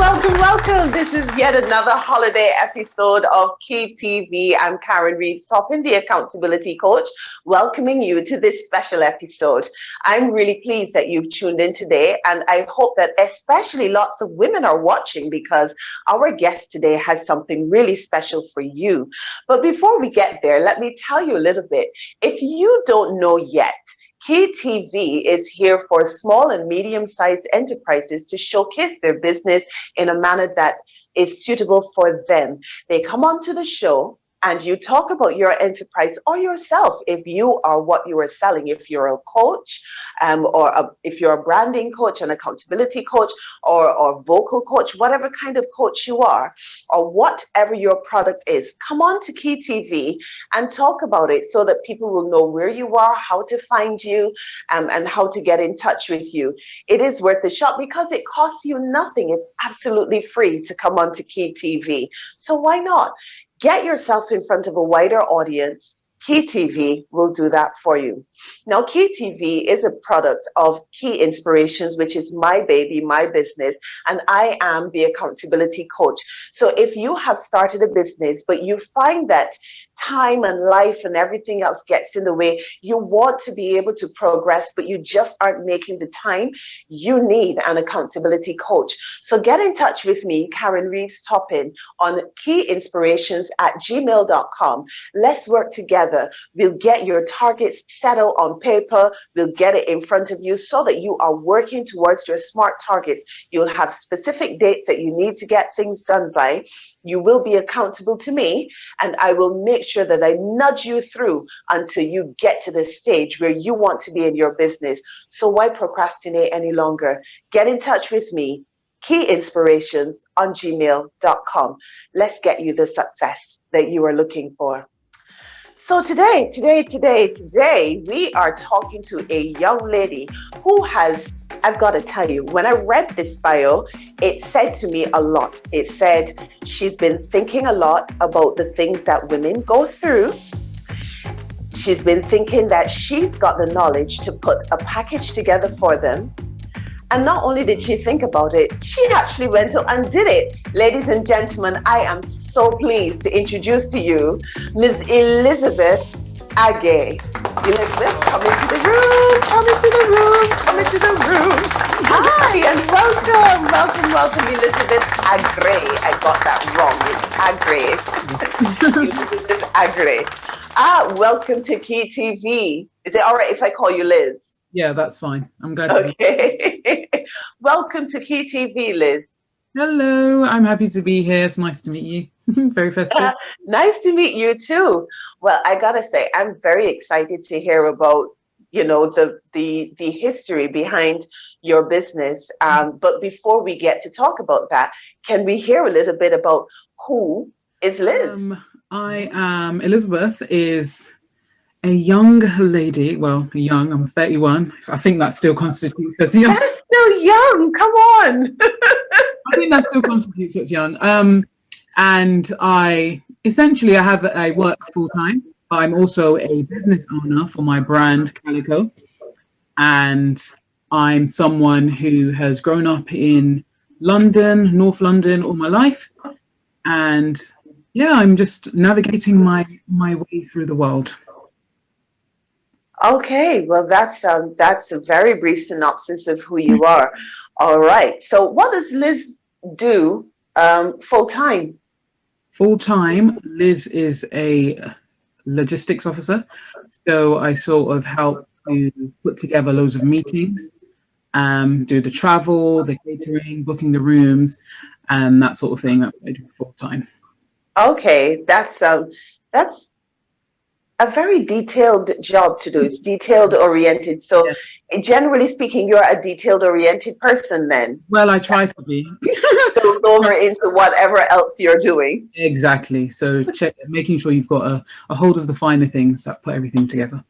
welcome. This is yet another holiday episode of Key TV. I'm Karen Reeves Toppin, the accountability coach, welcoming you to this special episode. I'm really pleased that you've tuned in today, and I hope that especially lots of women are watching because our guest today has something really special for you. But before we get there, let me tell you a little bit. If you don't know yet, Key TV is here for small and medium-sized enterprises to showcase their business in a manner that is suitable for them. They come onto the show and you talk about your enterprise or yourself if you are what you are selling. If you're a coach, if you're a branding coach, an accountability coach, or vocal coach, whatever kind of coach you are, or whatever your product is, come on to Key TV and talk about it so that people will know where you are, how to find you, and how to get in touch with you. It is worth the shot because it costs you nothing. It's absolutely free to come on to Key TV. So why not? Get yourself in front of a wider audience. Key TV will do that for you. Now, Key TV is a product of Key Inspirations, which is my baby, my business, and I am the accountability coach. So if you have started a business, but you find that time and life and everything else gets in the way, you want to be able to progress, but you just aren't making the time, you need an accountability coach. So get in touch with me, Karen Reeves Toppin, on keyinspirations@gmail.com. Let's work together. We'll get your targets settled on paper. We'll get it in front of you so that you are working towards your SMART targets. You'll have specific dates that you need to get things done by. You will be accountable to me, and I will make sure that I nudge you through until you get to the stage where you want to be in your business. So why procrastinate any longer? Get in touch with me, keyinspirations@gmail.com. Let's get you the success that you are looking for. So today, we are talking to a young lady who has, I've got to tell you, when I read this bio, it said to me a lot. It said she's been thinking a lot about the things that women go through. She's been thinking that she's got the knowledge to put a package together for them. And not only did she think about it, she actually went out and did it. Ladies and gentlemen, I am so pleased to introduce to you Ms. Elizabeth Aggrey. Elizabeth, come into the room, come into the room, come into the room. Hi, and welcome, Elizabeth Aggrey. I got that wrong. It's Aggrey. Elizabeth Aggrey. Welcome to Key TV. Is it all right if I call you Liz? Yeah, that's fine. I'm glad to be here. Welcome to Key TV, Liz. Hello, I'm happy to be here. It's nice to meet you. Very festive. Nice to meet you too. Well, I gotta say, I'm very excited to hear about, the history behind your business. But before we get to talk about that, can we hear a little bit about who is Liz? Elizabeth is a young lady. Well, I'm 31. I think that still constitutes as young. That's still young. Come on. I think that still constitutes as young. And I work full time, but I'm also a business owner for my brand Calico. And I'm someone who has grown up in London, North London, all my life. And yeah, I'm just navigating my way through the world. Okay, well, that's a very brief synopsis of who you are. All right. So what does Liz do full time? Full time, Liz is a logistics officer. So I sort of help to put together loads of meetings, do the travel, the catering, booking the rooms, and that sort of thing. That's what I do full time. Okay, that's a very detailed job to do. It's detailed oriented. So generally speaking, you're a detailed oriented person then. Well, I try to be. Goes over into whatever else you're doing. Exactly. So making sure you've got a hold of the finer things that put everything together.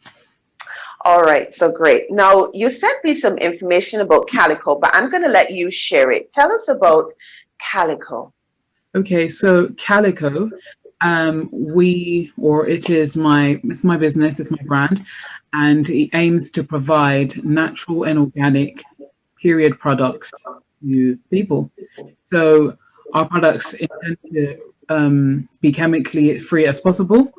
All right. So great. Now you sent me some information about Calico, but I'm going to let you share it. Tell us about Calico. Okay. So Calico, it's my business, it's my brand, and it aims to provide natural and organic period products to people. So our products intend to be chemically free as possible.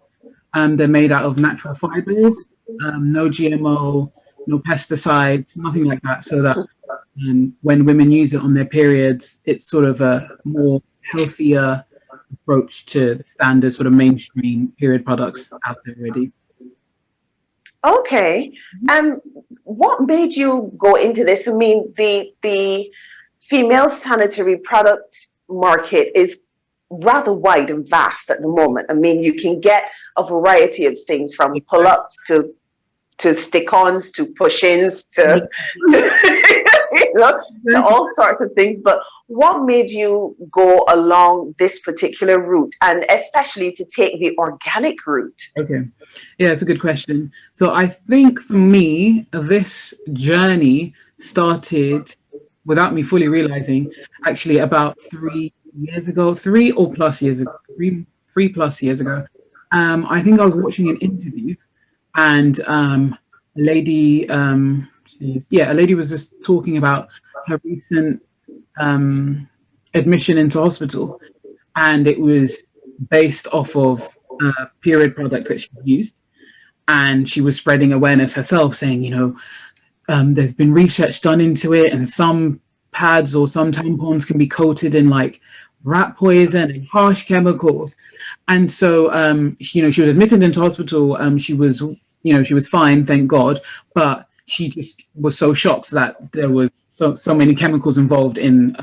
They're made out of natural fibers, no GMO, no pesticides, nothing like that. So that when women use it on their periods, it's sort of a more healthier approach to the standard sort of mainstream period products out there already. Okay. What made you go into this? I mean, the female sanitary product market is rather wide and vast at the moment. I mean, you can get a variety of things from pull-ups to stick-ons to push-ins to, to all sorts of things. But what made you go along this particular route, and especially to take the organic route? Okay. Yeah, it's a good question. So I think for me, this journey started without me fully realizing, actually about 3 years ago, 3+ years ago. I think I was watching an interview, and a lady was just talking about her recent admission into hospital, and it was based off of a period product that she used, and she was spreading awareness herself, saying, there's been research done into it, and some pads or some tampons can be coated in like rat poison and harsh chemicals. And so she was admitted into hospital. She was fine, thank God, but she just was so shocked that there was so many chemicals involved in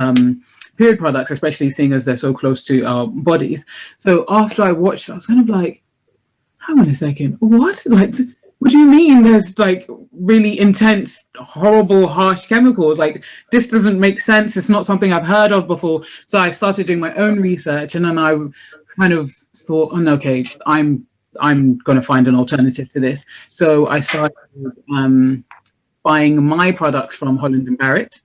period products, especially seeing as they're so close to our bodies. So after I watched, I was kind of like, hang on a second, what? Like, what do you mean there's like really intense, horrible, harsh chemicals? Like, this doesn't make sense. It's not something I've heard of before. So I started doing my own research, and then I kind of thought, okay, I'm going to find an alternative to this. So I started buying my products from Holland & Barrett.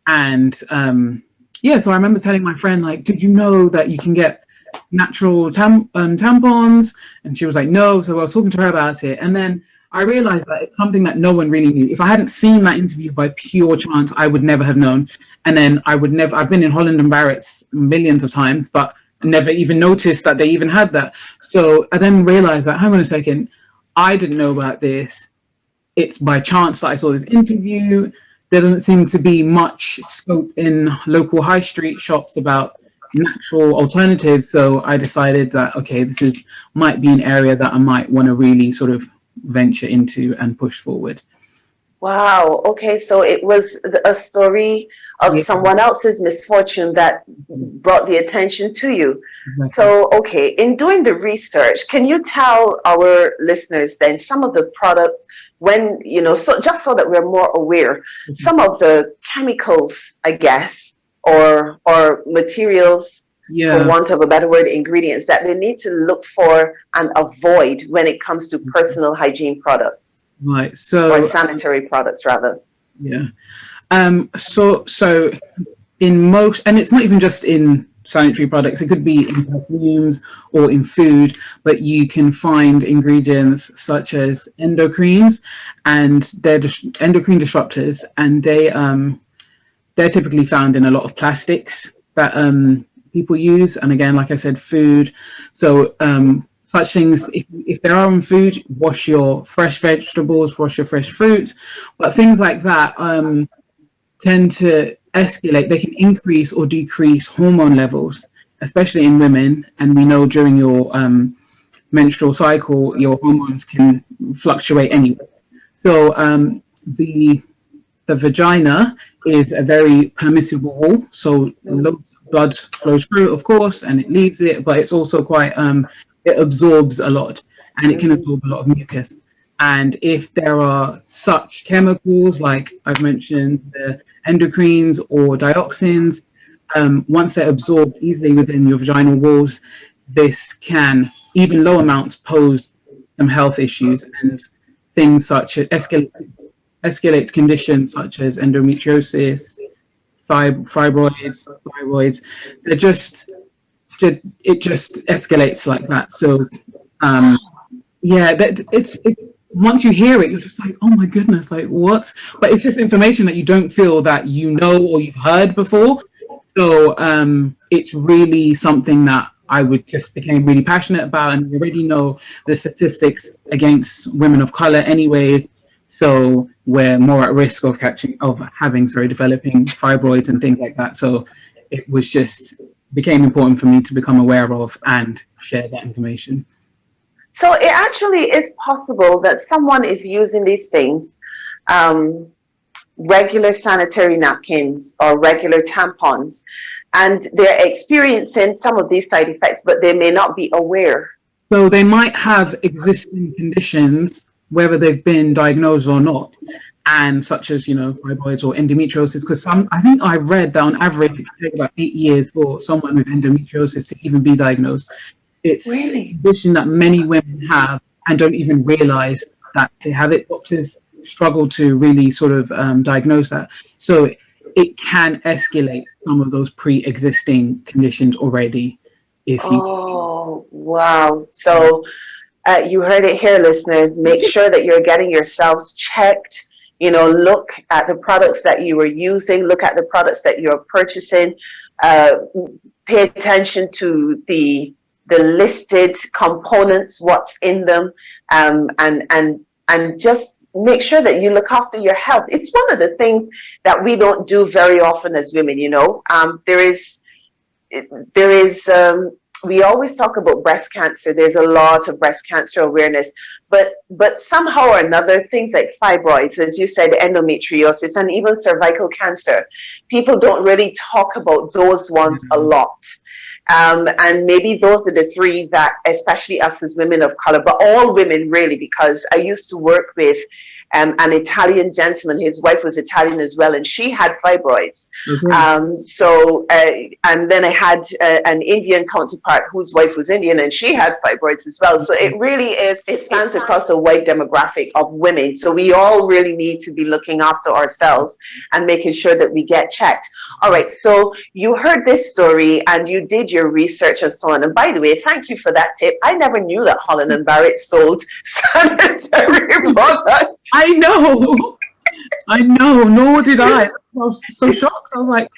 And so I remember telling my friend, like, did you know that you can get natural tampons? And she was like, no. So I was talking to her about it, and then I realized that it's something that no one really knew. If I hadn't seen that interview by pure chance, I would never have known. And then I've been in Holland & Barrett's millions of times, but never even noticed that they even had that. So I then realized that, hang on a second, I didn't know about this. It's by chance that I saw this interview. There doesn't seem to be much scope in local high street shops about natural alternatives. So I decided that, okay, this might be an area that I might want to really sort of venture into and push forward. Wow. Okay. So it was a story of someone else's misfortune that brought the attention to you. Exactly. So, okay, in doing the research, can you tell our listeners then some of the products when, so just so that we're more aware, some of the chemicals, I guess, or materials, for want of a better word, ingredients that they need to look for and avoid when it comes to personal hygiene products, right? So, or sanitary products, rather. Yeah. So in most, and it's not even just in sanitary products, it could be in perfumes or in food, but you can find ingredients such as endocrines, and they're endocrine disruptors, and they're typically found in a lot of plastics that people use, and again, like I said, food. So such things, if there are in food, wash your fresh vegetables, wash your fresh fruits, but things like that tend to escalate. They can increase or decrease hormone levels, especially in women, and we know during your menstrual cycle, your hormones can fluctuate anyway. So the vagina is a very permissible wall, so blood flows through, of course, and it leaves it, but it's also quite it absorbs a lot, and it can absorb a lot of mucus. And if there are such chemicals, like I've mentioned, the endocrines or dioxins, once they're absorbed easily within your vaginal walls, this can, even low amounts, pose some health issues, and things such as escalate conditions such as endometriosis, fibroids. It just escalates like that. So it's once you hear it, you're just like, oh my goodness, like what? But it's just information that you don't feel that you know or you've heard before. So it's really something that I would just became really passionate about, and we already know the statistics against women of color anyway. So we're more at risk of developing fibroids and things like that. So it was just became important for me to become aware of and share that information. So it actually is possible that someone is using these things, regular sanitary napkins or regular tampons, and they're experiencing some of these side effects, but they may not be aware. So they might have existing conditions, whether they've been diagnosed or not, and such as, fibroids or endometriosis. Because I think I read that on average, it can take about 8 years for someone with endometriosis to even be diagnosed. It's Really? a condition that many women have and don't even realize that they have it. Doctors struggle to really sort of diagnose that. So it can escalate some of those pre-existing conditions already. Oh, wow. So you heard it here, listeners. Make sure that you're getting yourselves checked. Look at the products that you are using, look at the products that you're purchasing, pay attention to the listed components, what's in them, and just make sure that you look after your health. It's one of the things that we don't do very often as women. There is we always talk about breast cancer. There's a lot of breast cancer awareness, but somehow or another, things like fibroids, as you said, endometriosis, and even cervical cancer, people don't really talk about those ones a lot. And maybe those are the three that, especially us as women of color, but all women really, because I used to work with an Italian gentleman. His wife was Italian as well, and she had fibroids. And then I had an Indian counterpart whose wife was Indian, and she had fibroids as well. So it really it spans across a wide demographic of women. So we all really need to be looking after ourselves and making sure that we get checked. All right, so you heard this story and you did your research and so on. And by the way, thank you for that tip. I never knew that Holland & Barrett sold sanitary products. I know, nor did I. I was so shocked. I was like,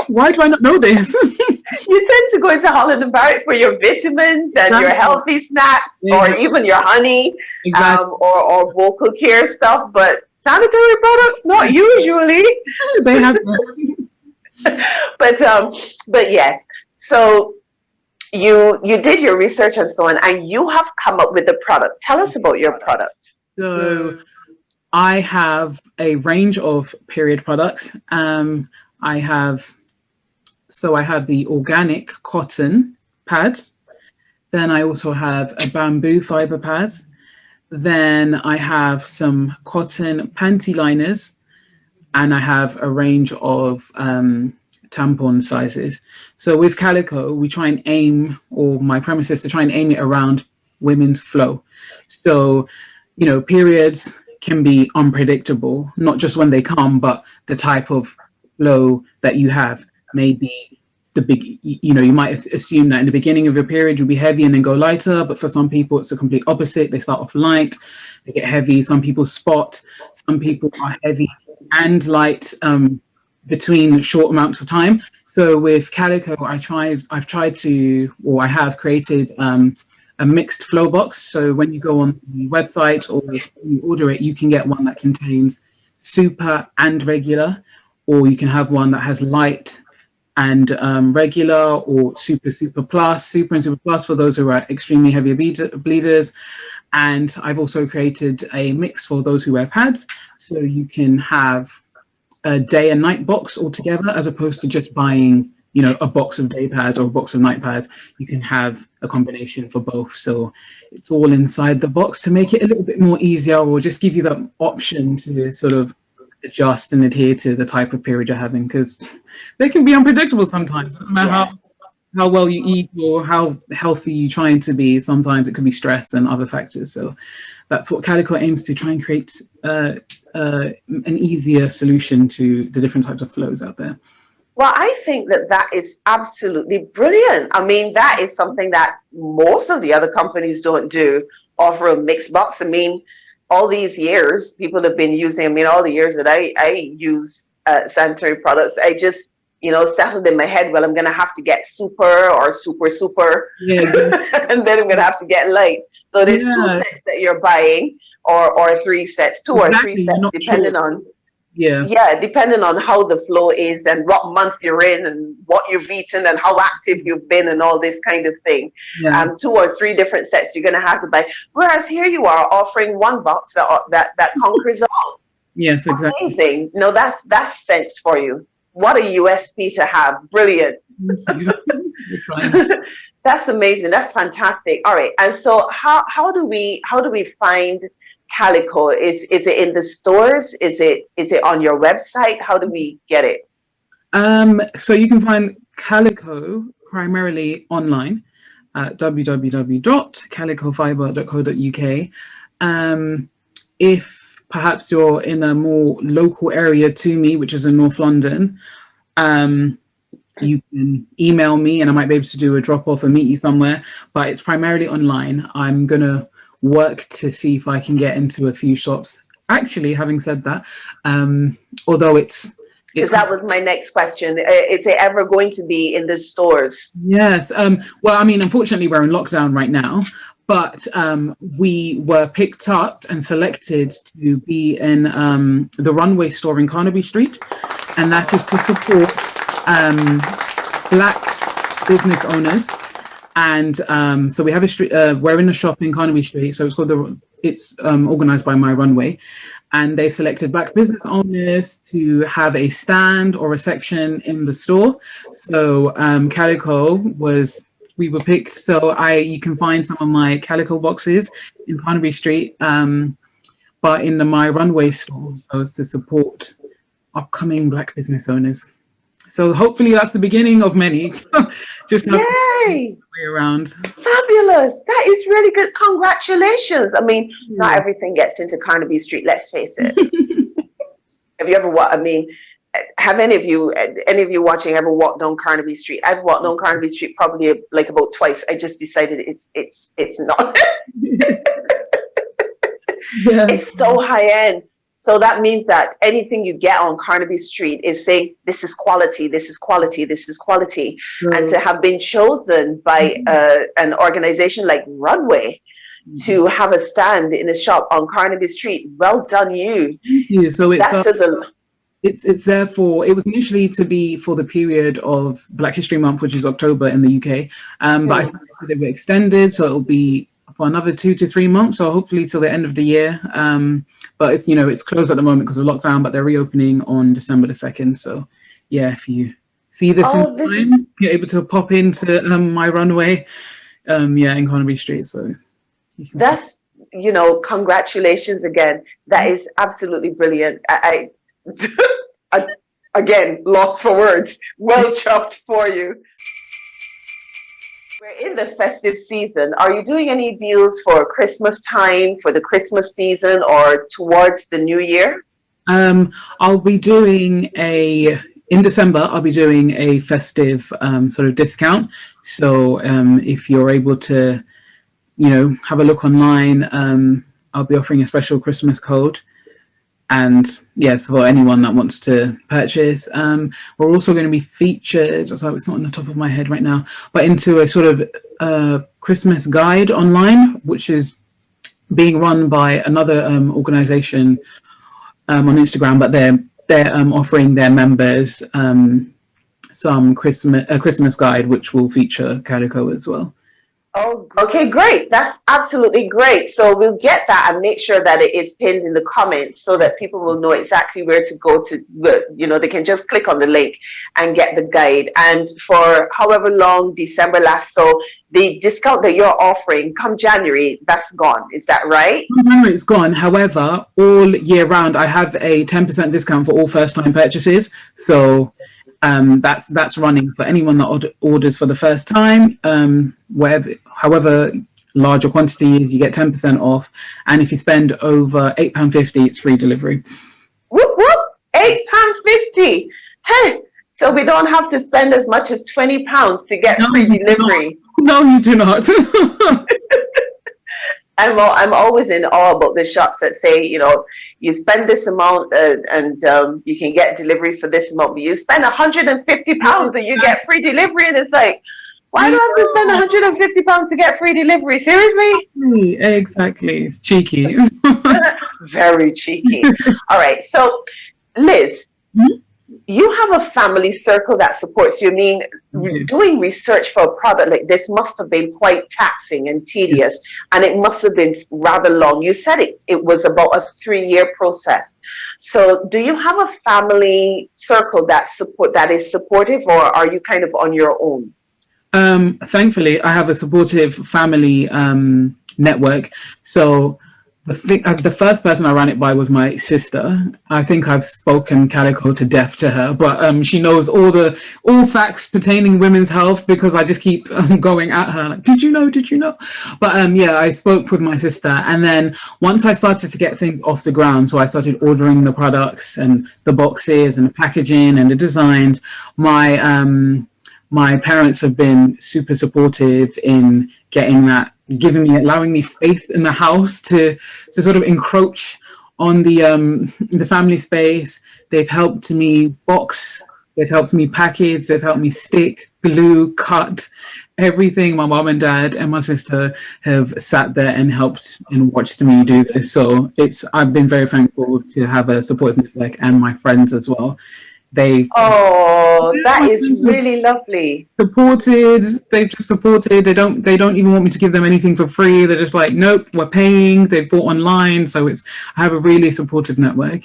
why do I not know this? You tend to go into Holland & Barrett for your vitamins and your healthy snacks, or even your honey, or vocal care stuff, but sanitary products, not usually. They have but yes, so you did your research and so on, and you have come up with a product. Tell us about your product. So I have a range of period products. I have the organic cotton pads. Then I also have a bamboo fiber pad. Then I have some cotton panty liners, and I have a range of tampon sizes. So with Calico, we try and aim, or my premise is to try and aim it around women's flow. So, periods can be unpredictable, not just when they come, but the type of flow that you have. Maybe you might assume that in the beginning of your period you'll be heavy and then go lighter, but for some people it's the complete opposite. They start off light, they get heavy. Some people spot, some people are heavy and light between short amounts of time. So with Calico, I have created a mixed flow box. So when you go on the website or you order it, you can get one that contains super and regular, or you can have one that has light and regular, or super plus, super and super plus for those who are extremely heavy bleeders. And I've also created a mix for those who have pads, so you can have a day and night box altogether, as opposed to just buying a box of day pads or a box of night pads. You can have a combination for both. So it's all inside the box to make it a little bit more easier, or just give you that option to sort of adjust and adhere to the type of period you're having, because they can be unpredictable sometimes. No matter how well you eat or how healthy you're trying to be, sometimes it could be stress and other factors. So that's what Calico aims to try and create an easier solution to the different types of flows out there. Well, I think that is absolutely brilliant. I mean, that is something that most of the other companies don't do, offer a mixed box. I mean, all these years people have been using, all the years that I use sanitary products, settled in my head, well, I'm going to have to get super or super, Yeah, exactly. and then I'm going to have to get light. So there's two Yeah, sets that you're buying, or three sets, two or three exactly. You're sets, not sure. Yeah, depending on how the flow is and what month you're in and what you've eaten and how active you've been and all this kind of thing. yeah. Two or three different sets you're going to have to buy. Whereas here you are offering one box that conquers all. Yes, exactly. Amazing. No, that's sense for you. What a USP to have. Brilliant. Thank you. We're trying. That's amazing. That's fantastic. All right. And so how do we find Calico? Is it in the stores? Is it on your website? How do we get it? So you can find Calico primarily online at www.calicofibre.co.uk. If perhaps you're in a more local area to me, which is in North London, you can email me and I might be able to do a drop off and meet you somewhere, but it's primarily online. I'm going to work to see if I can get into a few shops. Actually, having said that, although it's because that was my next question. Is it ever going to be in the stores? Yes. Well, I mean, unfortunately, we're in lockdown right now, but we were picked up and selected to be in the Runway store in Carnaby Street, and that is to support Black business owners. And so we have a street. We're in a shop in Carnaby Street, so it's called it's organised by My Runway, and they selected Black business owners to have a stand or a section in the store. So Calico we were picked. So you can find some of my Calico boxes in Carnaby Street, but in the My Runway store. So it's to support upcoming Black business owners. So hopefully that's the beginning of many. Just have Yay! to way around. Fabulous. That is really good. Congratulations. I mean, not everything gets into Carnaby Street, let's face it. Have you ever have any of you watching ever walked down Carnaby Street? I've walked down Carnaby Street probably like about twice. I just decided it's not. Yeah. It's so high end. So that means that anything you get on Carnaby Street is saying, this is quality, this is quality, this is quality. And to have been chosen by an organization like Runway to have a stand in a shop on Carnaby Street, well done you. Thank you. So it was initially to be for the period of Black History Month, which is October in the UK. But I think they were extended, so it'll be for another 2 to 3 months, so hopefully till the end of the year. But it's closed at the moment because of lockdown, but they're reopening on December the 2nd. So yeah, if you see this in time, you're able to pop into My Runway, in Carnaby Street. So that's, congratulations again. That is absolutely brilliant. I again, lost for words. Well chopped for you. We're in the festive season. Are you doing any deals for Christmas time, for the Christmas season, or towards the new year? I'll be doing in December, I'll be doing a festive sort of discount. So if you're able to, have a look online, I'll be offering a special Christmas code. And yes, for anyone that wants to purchase, we're also going to be featured, so it's not on the top of my head right now, but into a sort of Christmas guide online, which is being run by another organization on Instagram, but they're offering their members some Christmas guide, which will feature Calico as well. Oh, okay, great. That's absolutely great. So we'll get that and make sure that it is pinned in the comments so that people will know exactly where to go to, they can just click on the link and get the guide. And for however long December lasts, so the discount that you're offering come January, that's gone. Is that right? January it's gone. However, all year round, I have a 10% discount for all first-time purchases. So that's running for anyone that orders for the first time, however large your quantity is, you get 10% off, and if you spend over £8.50, it's free delivery. Whoop whoop, £8.50. Hey, so we don't have to spend as much as £20 to get free delivery. No, you do not. I'm always in awe about the shops that say, you spend this amount and you can get delivery for this amount, but you spend £150 and you get free delivery, and it's like, why do I have to spend £150 to get free delivery? Seriously? Exactly. It's cheeky. Very cheeky. All right. So, Liz, you have a family circle that supports you. I mean, doing research for a product like this must have been quite taxing and tedious, and it must have been rather long. You said it was about a 3-year process. So do you have a family circle that is supportive, or are you kind of on your own? Thankfully, I have a supportive family network. So the first person I ran it by was my sister. I think I've spoken Calico to death to her, but she knows all facts pertaining women's health, because I just keep going at her like, did you know? But yeah, I spoke with my sister, and then once I started to get things off the ground, so I started ordering the products and the boxes and the packaging and the designs. My parents have been super supportive in allowing me space in the house to sort of encroach on the family space. They've helped me box, they've helped me package, they've helped me stick, glue, cut, everything. My mom and dad and my sister have sat there and helped and watched me do this. So I've been very thankful to have a supportive network, and my friends as well. That is really lovely. They've just supported. They don't even want me to give them anything for free. They're just like, nope, we're paying. They've bought online. So I have a really supportive network.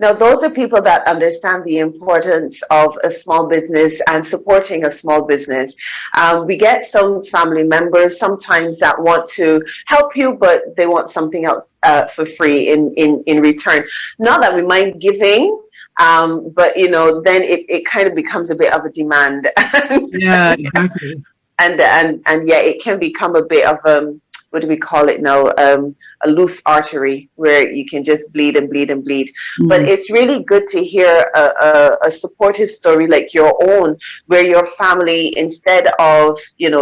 Now, those are people that understand the importance of a small business and supporting a small business. We get some family members sometimes that want to help you, but they want something else for free in return. Not that we mind giving, but then it kind of becomes a bit of a demand. Yeah, exactly. and yeah, it can become a bit of what do we call it now? A loose artery where you can just bleed and bleed and bleed. But it's really good to hear a supportive story like your own, where your family, instead of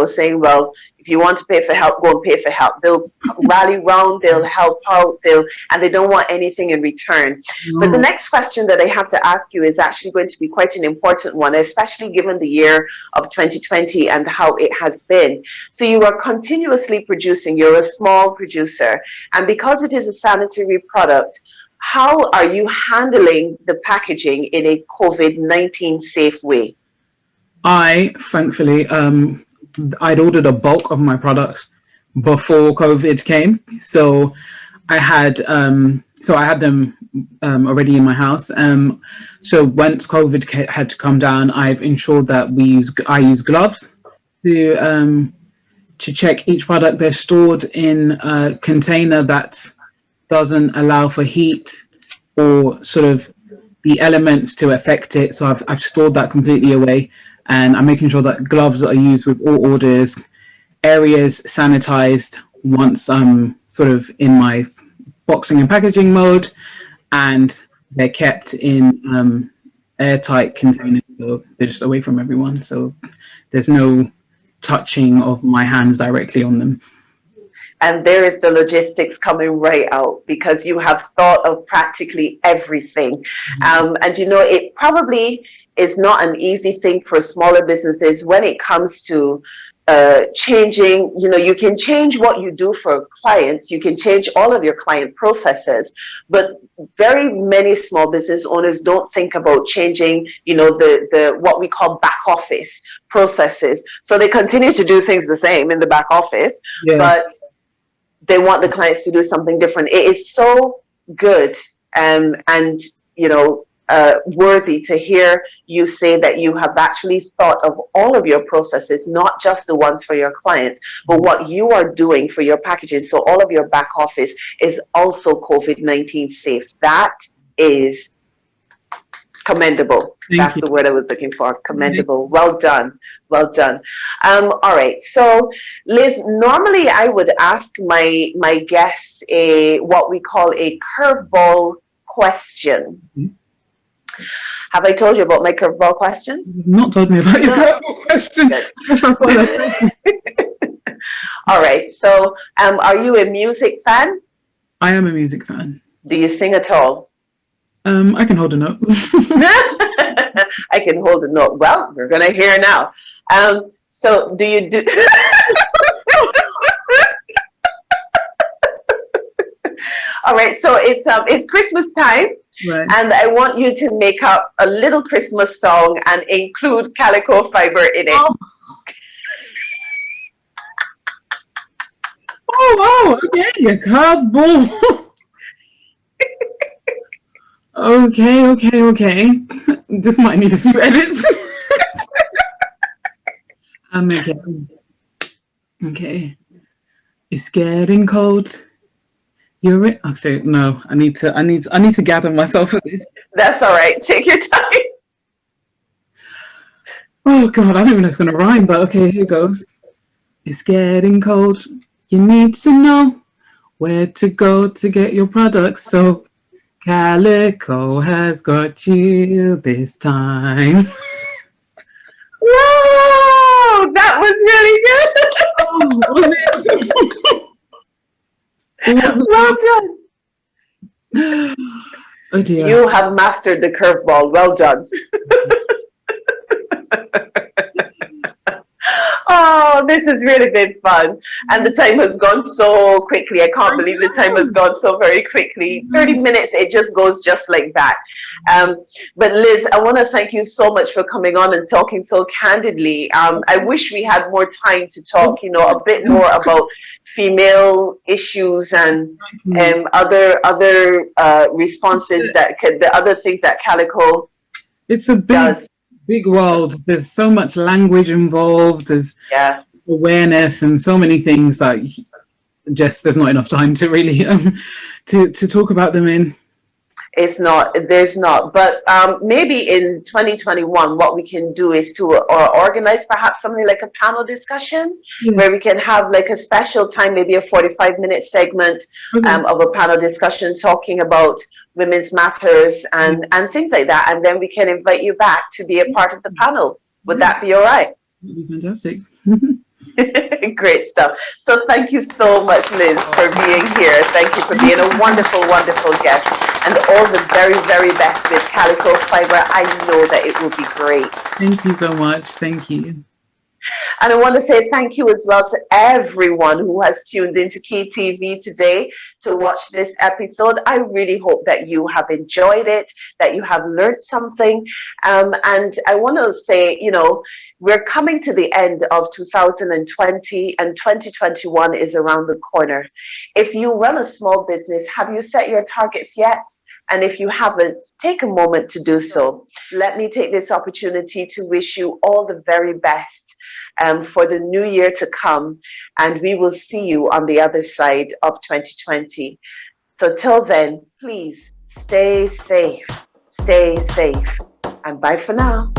saying, well, if you want to pay for help, go and pay for help. They'll rally round, they'll help out, and they don't want anything in return. But the next question that I have to ask you is actually going to be quite an important one, especially given the year of 2020 and how it has been. So you are continuously producing, you're a small producer, and because it is a sanitary product, how are you handling the packaging in a COVID-19 safe way? Thankfully, I'd ordered a bulk of my products before COVID came, so I had them already in my house. So once COVID had come down, I've ensured that I use gloves to check each product. They're stored in a container that doesn't allow for heat or sort of the elements to affect it. So I've stored that completely away. And I'm making sure that gloves are used with all orders, areas sanitized once I'm sort of in my boxing and packaging mode, and they're kept in airtight containers, so they're just away from everyone. So there's no touching of my hands directly on them. And there is the logistics coming right out, because you have thought of practically everything. And it probably is not an easy thing for smaller businesses when it comes to changing. You can change what you do for clients, you can change all of your client processes, but very many small business owners don't think about changing the what we call back office processes. So they continue to do things the same in the back office, but they want the clients to do something different. It is so good and worthy to hear you say that you have actually thought of all of your processes, not just the ones for your clients, but what you are doing for your packaging. So all of your back office is also COVID-19 safe. That is commendable. That's the word I was looking for. Commendable. Well done. Well done. All right. So, Liz, normally I would ask my guests what we call a curveball question. Have I told you about my curveball questions? You've not told me about your curveball questions. That's what All right. So, are you a music fan? I am a music fan. Do you sing at all? I can hold a note. I can hold a note. Well, we're gonna hear now. So, do you do? All right. So it's Christmas time. Right. And I want you to make up a little Christmas song and include Calico Fibre in it. Oh, okay, a curveball. Okay. This might need a few edits. Okay. It's getting cold. You're in. Actually, no. I need to gather myself for this. That's all right. Take your time. Oh God, I don't even know if it's gonna rhyme, but okay, here goes. It's getting cold. You need to know where to go to get your products. So Calico has got you this time. Whoa, that was really good. Oh, was it? Well done. Oh dear. You have mastered the curveball. Well done. Oh, this has really been fun. And the time has gone so quickly. I can't believe the time has gone so very quickly. 30 minutes, it just goes just like that. But Liz, I want to thank you so much for coming on and talking so candidly. I wish we had more time to talk, a bit more about female issues and other responses the other things that Calico it's a big world. There's so much language involved. There's awareness and so many things that just there's not enough time to really to talk about them in. There's not. But maybe in 2021, what we can do is to organize perhaps something like a panel discussion where we can have like a special time, maybe a 45-minute segment of a panel discussion talking about women's matters and things like that. And then we can invite you back to be a part of the panel. Would that be all right? That'd be fantastic. Great stuff. So thank you so much, Liz, for being here. Thank you for being a wonderful, wonderful guest. And all the very, very best with Calico Fibre. I know that it will be great. Thank you so much. Thank you. And I want to say thank you as well to everyone who has tuned into Key TV today to watch this episode. I really hope that you have enjoyed it, that you have learned something. And I want to say, we're coming to the end of 2020 and 2021 is around the corner. If you run a small business, have you set your targets yet? And if you haven't, take a moment to do so. Let me take this opportunity to wish you all the very best for the new year to come. And we will see you on the other side of 2020. So till then, please stay safe, and bye for now.